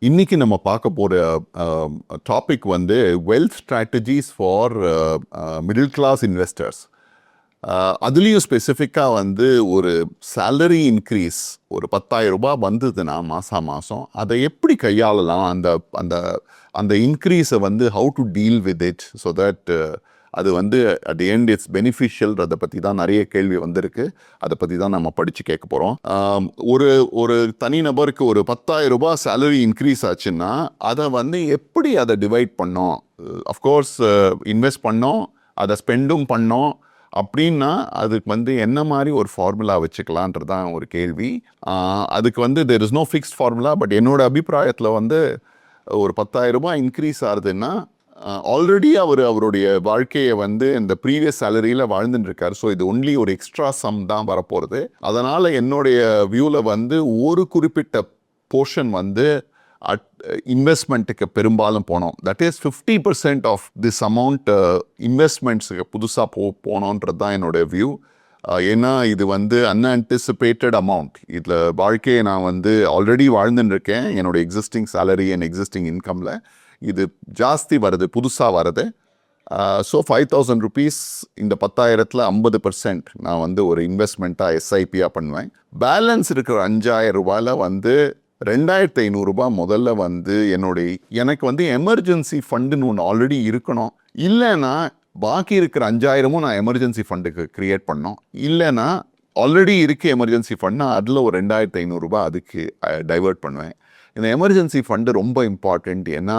இன்னைக்கு நம்ம பார்க்க போகிற டாபிக் வந்து wealth strategies for middle class investors. அதுலேயும் ஸ்பெசிஃபிக்காக வந்து ஒரு சேலரி இன்க்ரீஸ் ஒரு 10,000 ரூபாய் வந்ததுன்னா மாதம் அதை எப்படி கையாளலாம், அந்த அந்த அந்த இன்க்ரீஸை வந்து how to deal with it so that அது வந்து at the end it's beneficial. அதை பற்றி தான் நிறைய கேள்வி வந்திருக்கு. அதை பற்றி தான் நம்ம படித்து கேட்க போகிறோம். ஒரு தனிநபருக்கு ஒரு 10,000 ரூபாய் சேலரி இன்க்ரீஸ் ஆச்சுன்னா அதை வந்து எப்படி அதை டிவைட் பண்ணோம், அஃப்கோர்ஸ் இன்வெஸ்ட் பண்ணோம், அதை ஸ்பெண்டும் பண்ணோம் அப்படின்னா அதுக்கு வந்து என்ன மாதிரி ஒரு ஃபார்முலா வச்சுக்கலான்றது தான் ஒரு கேள்வி. அதுக்கு வந்து there is no fixed formula. But என்னோட அபிப்பிராயத்தில் வந்து ஒரு 10,000 ரூபாய் இன்க்ரீஸ் ஆகுதுன்னா ஆல்ரெடி அவருடைய வாழ்க்கையை வந்து இந்த ப்ரீவியஸ் சேலரியில் வாழ்ந்துட்டு இருக்காரு. ஸோ இது ஒன்லி ஒரு எக்ஸ்ட்ரா சம் தான் வரப்போகிறது. அதனால் என்னுடைய வியூவில் வந்து ஒரு குறிப்பிட்ட போர்ஷன் வந்து இன்வெஸ்ட்மெண்ட்டுக்கு பெரும்பாலும் போனோம். That is 50% of this amount இன்வெஸ்ட்மெண்ட்ஸுக்கு புதுசாக போனோன்றது தான் என்னோடய வியூ. ஏன்னா இது வந்து அன்ஆன்டிசிபேட்டட் அமௌண்ட். இதில் வாழ்க்கையை நான் வந்து ஆல்ரெடி வாழ்ந்துன்னு இருக்கேன் என்னோட எக்ஸிஸ்டிங் சேலரி அண்ட் எக்ஸிஸ்டிங் இன்கமில். இது ஜாஸ்தி வருது, புதுசாக வருது. ஸோ 5,000 ருபீஸ் இந்த 10,000ல் 50% நான் வந்து ஒரு இன்வெஸ்ட்மெண்ட்டாக எஸ்ஐபியாக பண்ணுவேன். பேலன்ஸ் இருக்கிற 5,000 ரூபாயில் வந்து 2,500 ரூபாய் முதல்ல வந்து எனக்கு வந்து எமர்ஜென்சி ஃபண்டுன்னு ஒன்று ஆல்ரெடி இருக்கணும். இல்லைன்னா பாக்கி இருக்கிற 5,000 நான் எமர்ஜென்சி ஃபண்டுக்கு க்ரியேட் பண்ணோம். இல்லைன்னா ஆல்ரெடி இருக்க எமர்ஜென்சி ஃபண்ட்னா அதில் ஒரு 2,500 ரூபாய் அதுக்கு டைவெர்ட் பண்ணுவேன். இந்த எமர்ஜென்சி ஃபண்டு ரொம்ப இம்பார்ட்டண்ட். ஏன்னா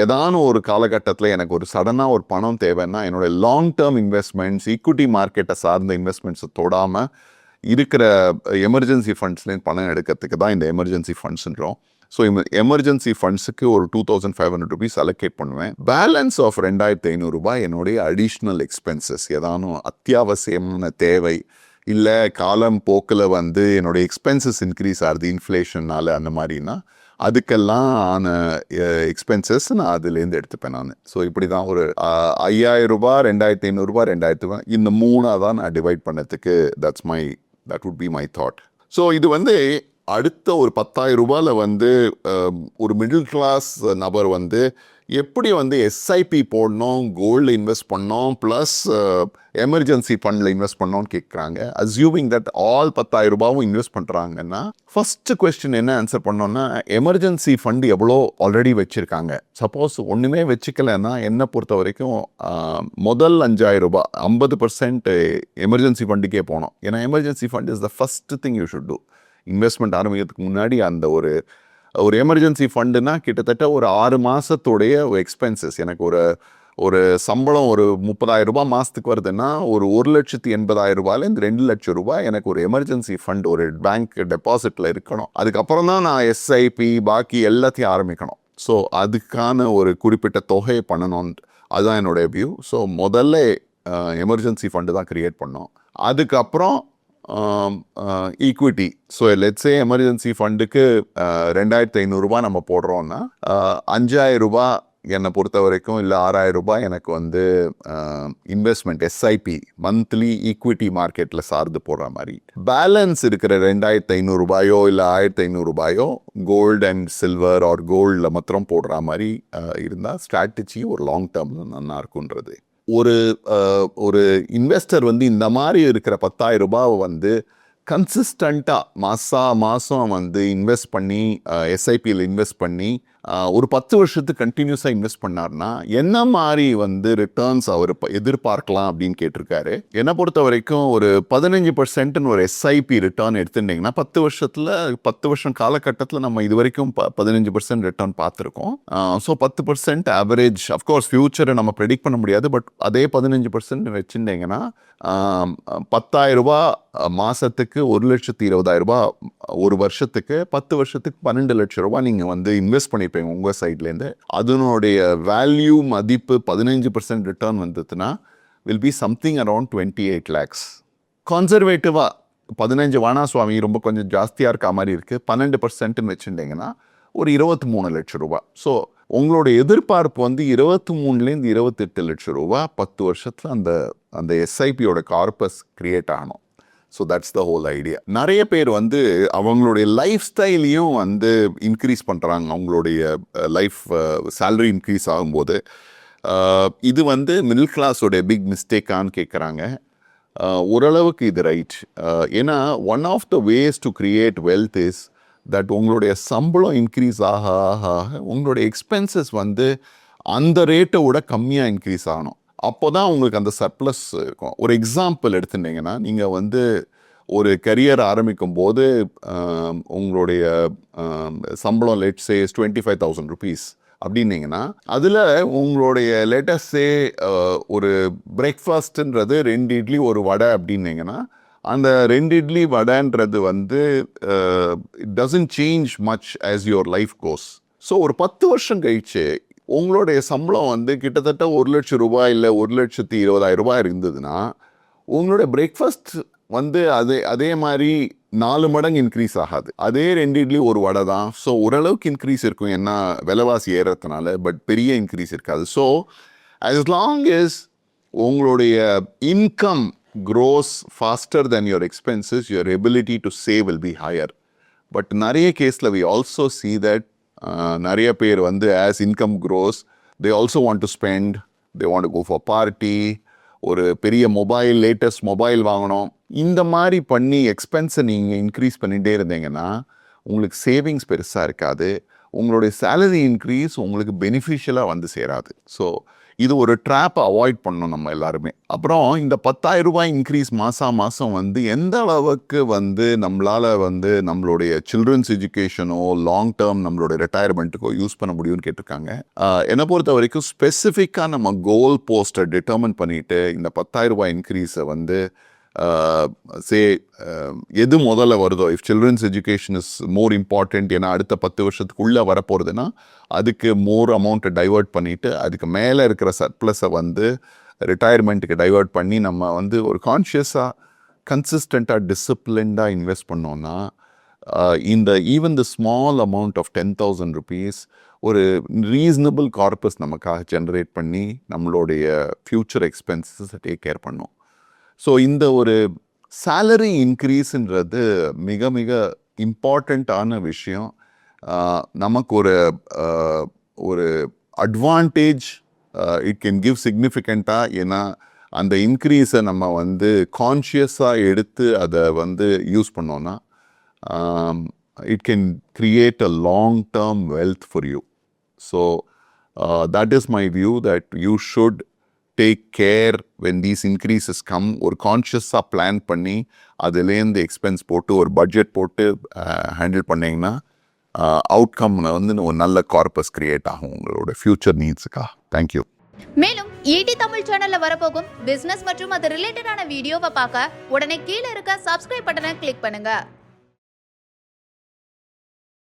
ஏதான ஒரு காலகட்டத்தில் எனக்கு ஒரு சடனாக ஒரு பணம் தேவைன்னா என்னோடய லாங் டேர்ம் இன்வெஸ்ட்மெண்ட்ஸ், ஈக்விட்டி மார்க்கெட்டை சார்ந்த இன்வெஸ்ட்மெண்ட்ஸை தொடாமல் இருக்கிற எமர்ஜென்சி ஃபண்ட்ஸ்லேருந்து பணம் எடுக்கிறதுக்கு தான் இந்த எமர்ஜென்சி ஃபண்ட்ஸுன்றோம். ஸோ எமர்ஜென்சி ஃபண்ட்ஸுக்கு ஒரு 2,500 ருபீஸ் அலோகேட் பண்ணுவேன். பேலன்ஸ் ஆஃப் 2,500 ரூபாய் என்னுடைய அடிஷ்னல் எக்ஸ்பென்சஸ், ஏதானும் அத்தியாவசியமான தேவை, இல்லை காலம் போக்கில் வந்து என்னோடய எக்ஸ்பென்சஸ் இன்க்ரீஸ் ஆகுது இன்ஃப்ளேஷனால், அந்த மாதிரினா அதுக்கெல்லாம் ஆன எக்ஸ்பென்சஸ் நான் அதுலேருந்து எடுத்துப்பேன் நான். ஸோ இப்படி தான் ஒரு 5,000 ரூபாய், 2,500 ரூபாய், 2,000 இந்த 3 தான் நான் டிவைட் பண்ணதுக்கு that would be my thought. So இது வந்து அடுத்த ஒரு 10,000 ரூபாயில் வந்து ஒரு மிடில் கிளாஸ் நபர் வந்து எப்படி வந்து எஸ்ஐபி போடணும், கோல்டில் இன்வெஸ்ட் பண்ணோம், ப்ளஸ் எமர்ஜென்சி ஃபண்டில் இன்வெஸ்ட் பண்ணோன்னு கேட்குறாங்க. அஸ்யூமிங் தட் ஆல் 10,000 ரூபாவும் இன்வெஸ்ட் பண்ணுறாங்கன்னா ஃபஸ்ட்டு கொஸ்டின் என்ன ஆன்சர் பண்ணோன்னா, எமர்ஜென்சி ஃபண்டு எவ்வளோ ஆல்ரெடி வச்சுருக்காங்க. சப்போஸ் ஒன்றுமே வச்சுக்கலைன்னா என்னை பொறுத்த வரைக்கும் முதல் 5,000 ரூபாய் 50% எமர்ஜென்சி ஃபண்டுக்கே போனோம். ஏன்னா emergency fund is the first thing you should do. Investment ஆரம்பிக்கிறதுக்கு முன்னாடி அந்த ஒரு எமர்ஜென்சி ஃபண்டுனா கிட்டத்தட்ட ஒரு 6 மாதத்துடைய எக்ஸ்பென்சஸ். எனக்கு ஒரு சம்பளம் ஒரு 30,000 ரூபாய் மாதத்துக்கு வருதுன்னா ஒரு 1,80,000 ரூபாயிலேருந்து 2 லட்சம் ரூபாய் எனக்கு ஒரு எமர்ஜென்சி ஃபண்ட் ஒரு பேங்க் டெபாசிட்டில் இருக்கணும். அதுக்கப்புறம் தான் நான் எஸ்ஐபி பாக்கி எல்லாத்தையும் ஆரம்பிக்கணும். ஸோ அதுக்கான ஒரு குறிப்பிட்ட தொகையை பண்ணணும், அதுதான் என்னுடைய வியூ. ஸோ முதல்ல எமர்ஜென்சி ஃபண்டு தான் க்ரியேட் பண்ணோம். அதுக்கப்புறம் ஈக்விட்டி. ஸோ லெட்ஸே எமர்ஜென்சி ஃபண்டுக்கு 2,500 ரூபாய் நம்ம போடுறோன்னா 5,000 ரூபாய் என்னை பொறுத்த வரைக்கும், இல்லை 6,000 ரூபாய் எனக்கு வந்து இன்வெஸ்ட்மெண்ட் எஸ்ஐபி மந்த்லி ஈக்விட்டி மார்க்கெட்டில் சார்ந்து போடுற மாதிரி. பேலன்ஸ் இருக்கிற 2,500 ரூபாயோ இல்லை 1,500 ரூபாயோ கோல்டு அண்ட் சில்வர் ஆர் கோல்டில் மாத்திரம் போடுற மாதிரி இருந்தால் ஸ்ட்ராட்டஜி ஒரு லாங் டேர்மில் நல்லா இருக்குன்றது. ஒரு இன்வெஸ்டர் வந்து இந்த மாதிரி இருக்கிற 10,000 ரூபாவை வந்து கன்சிஸ்டண்ட்டாக மாதம் வந்து இன்வெஸ்ட் பண்ணி எஸ்ஐபியில் இன்வெஸ்ட் பண்ணி ஒரு 10 வருஷத்துக்கு கண்டினியூஸாக இன்வெஸ்ட் பண்ணார்னா என்ன மாதிரி வந்து ரிட்டர்ன்ஸ் அவர் எதிர்பார்க்கலாம் அப்படின்னு கேட்டிருக்காரு. என்னை பொறுத்த வரைக்கும் ஒரு 15% ஒரு எஸ்ஐபி ரிட்டர்ன் எடுத்துட்டிங்கன்னா 10 வருஷம் காலகட்டத்தில் நம்ம இது வரைக்கும் 15% ரிட்டர்ன் பார்த்துருக்கோம். So 10% average. அஃப்கோர்ஸ் ஃபியூச்சரை நம்ம ப்ரெடிக்ட் பண்ண முடியாது. பட் அதே 15% வச்சுட்டிங்கன்னா 10,000 ரூபாய் மாதத்துக்கு 1,20,000 ரூபாய், ஒரு வருஷத்துக்கு 10 வருஷத்துக்கு 12 லட்சம் ரூபாய் நீங்கள் வந்து இன்வெஸ்ட் பண்ணியிருப்பீங்க உங்கள் சைட்லேருந்து. அதனுடைய வேல்யூ மதிப்பு 15% ரிட்டர்ன் வந்ததுன்னா will be something around 28 lakhs. கன்சர்வேட்டிவாக 15 வானா சுவாமி ரொம்ப கொஞ்சம் ஜாஸ்தியாக இருக்க மாதிரி இருக்குது, 12%ன்னு வச்சுட்டிங்கன்னா ஒரு 23 லட்சம் ரூபாய். ஸோ உங்களோட எதிர்பார்ப்பு வந்து 23லேருந்து 28 லட்சம் ரூபாய் 10 வருஷத்தில் அந்த எஸ்ஐபியோட கார்பஸ் கிரியேட் ஆகணும். So that's the whole idea. நிறைய பேர் வந்து அவங்களுடைய லைஃப் ஸ்டைலையும் வந்து இன்க்ரீஸ் பண்ணுறாங்க. அவங்களுடைய லைஃப் சேலரி இன்க்ரீஸ் ஆகும்போது இது வந்து மிடில் கிளாஸோடைய பிக் மிஸ்டேக்கான்னு கேட்குறாங்க. ஓரளவுக்கு இது ரைட். ஏன்னா one of the ways to create wealth is that உங்களுடைய சம்பளம் இன்க்ரீஸ் ஆக ஆக ஆக உங்களுடைய எக்ஸ்பென்சஸ் வந்து அந்த ரேட்டை விட கம்மியாக இன்க்ரீஸ் ஆகணும். அப்போ தான் உங்களுக்கு அந்த சர்ப்ளஸ் இருக்கும். ஒரு எக்ஸாம்பிள் எடுத்துட்டிங்கன்னா, நீங்கள் வந்து ஒரு கரியர் ஆரம்பிக்கும் போது உங்களுடைய சம்பளம் லேட்ஸே 25,000 rupees அப்படின்னீங்கன்னா, அதில் உங்களுடைய லேட்டஸ்டே ஒரு பிரேக்ஃபாஸ்ட்டுன்றது 2 இட்லி 1 வடை அப்படின்னீங்கன்னா, அந்த 2 இட்லி வடைன்றது வந்து it doesn't change much as your life goes. So ஒரு 10 வருஷம் கழிச்சு உங்களுடைய சம்பளம் வந்து கிட்டத்தட்ட 1,00,000 இல்லை 1,20,000 இருந்ததுன்னா, உங்களுடைய பிரேக்ஃபாஸ்ட் வந்து அதே மாதிரி 4 மடங்கு இன்க்ரீஸ் ஆகாது. அதே 2 இட்லி 1 வடை தான். ஸோ ஓரளவுக்கு இன்க்ரீஸ் இருக்கும், ஏன்னா விலைவாசி ஏறதுனால. பட் பெரிய இன்க்ரீஸ் இருக்காது. ஸோ as long as உங்களுடைய income grows faster than your expenses, your ability to save will be higher. But நிறைய கேஸில் we also see that நிறைய பேர் வந்து as income grows, they also want to spend, they want to go for party, ஒரு பெரிய mobile, latest mobile வாங்கணும். இந்த மாதிரி பண்ணி எக்ஸ்பென்ஸை நீங்கள் இன்க்ரீஸ் பண்ணிகிட்டே இருந்தீங்கன்னா உங்களுக்கு சேவிங்ஸ் பெருசாக இருக்காது. உங்களுடைய சேலரி இன்க்ரீஸ் உங்களுக்கு பெனிஃபிஷியலாக வந்து சேராது. ஸோ இது ஒரு ட்ராப்பை அவாய்ட் பண்ணணும் நம்ம எல்லாருமே. அப்புறம் இந்த 10,000 ரூபாய் இன்க்ரீஸ் மாதம் வந்து எந்த அளவுக்கு வந்து நம்மளால் வந்து நம்மளுடைய சில்ட்ரன்ஸ் எஜுகேஷனோ லாங் டேர்ம் நம்மளுடைய ரிட்டையர்மெண்ட்டுக்கோ யூஸ் பண்ண முடியும்னு கேட்டிருக்காங்க. என்னை பொறுத்த வரைக்கும் ஸ்பெசிஃபிக்காக நம்ம கோல் போஸ்ட்டை டிட்டர்மின் பண்ணிவிட்டு இந்த 10,000 ரூபாய் இன்க்ரீஸை வந்து எது முதல்ல வருதோ, if children's education is more important, ஏன்னா அடுத்த 10 வருஷத்துக்குள்ளே வரப்போகிறதுனா அதுக்கு மோர் அமௌண்ட்டை டைவர்ட் பண்ணிவிட்டு அதுக்கு மேலே இருக்கிற சர்ப்ளஸை வந்து ரிட்டையர்மெண்ட்டுக்கு டைவர்ட் பண்ணி நம்ம வந்து ஒரு கான்ஷியஸாக கன்சிஸ்டண்ட்டாக டிசிப்ளின்டாக இன்வெஸ்ட் பண்ணோன்னா இந்த even the small amount of 10,000 rupees ஒரு ரீசனபிள் கார்பஸ் நமக்காக ஜென்ரேட் பண்ணி நம்மளுடைய ஃப்யூச்சர் எக்ஸ்பென்சஸை டேக் கேர் பண்ணோம். ஸோ இந்த ஒரு சேலரி இன்க்ரீஸுன்றது மிக மிக இம்பார்ட்டண்ட்டான விஷயம். நமக்கு ஒரு அட்வான்டேஜ் இட் கேன் கிவ் சிக்னிஃபிகண்ட்டாக. ஏன்னா அந்த இன்க்ரீஸை நம்ம வந்து கான்ஷியஸாக எடுத்து அதை வந்து யூஸ் பண்ணோன்னா it can create a long-term wealth for you. So that is my view, that you should take care when these increases come. ஒரு கான்ஷியஸாக பிளான் பண்ணி அதுலேருந்து எக்ஸ்பென்ஸ் போட்டு ஒரு பட்ஜெட் போட்டு ஹேண்டில் பண்ணிங்கன்னா அவுட்கம் வந்து ஒரு நல்ல கார்பஸ் கிரியேட் ஆகும் உங்களோட ஃபியூச்சர் நீட்ஸுக்காக. தேங்க்யூ. மேலும் ஈடி தமிழ் சேனல்ல வரப்போகும் பிசினஸ் மற்றும் அது ரிலேட்டடான வீடியோவை பார்க்க உடனே கீழே இருக்க சப்ஸ்கிரைப் பட்டனை கிளிக் பண்ணுங்க.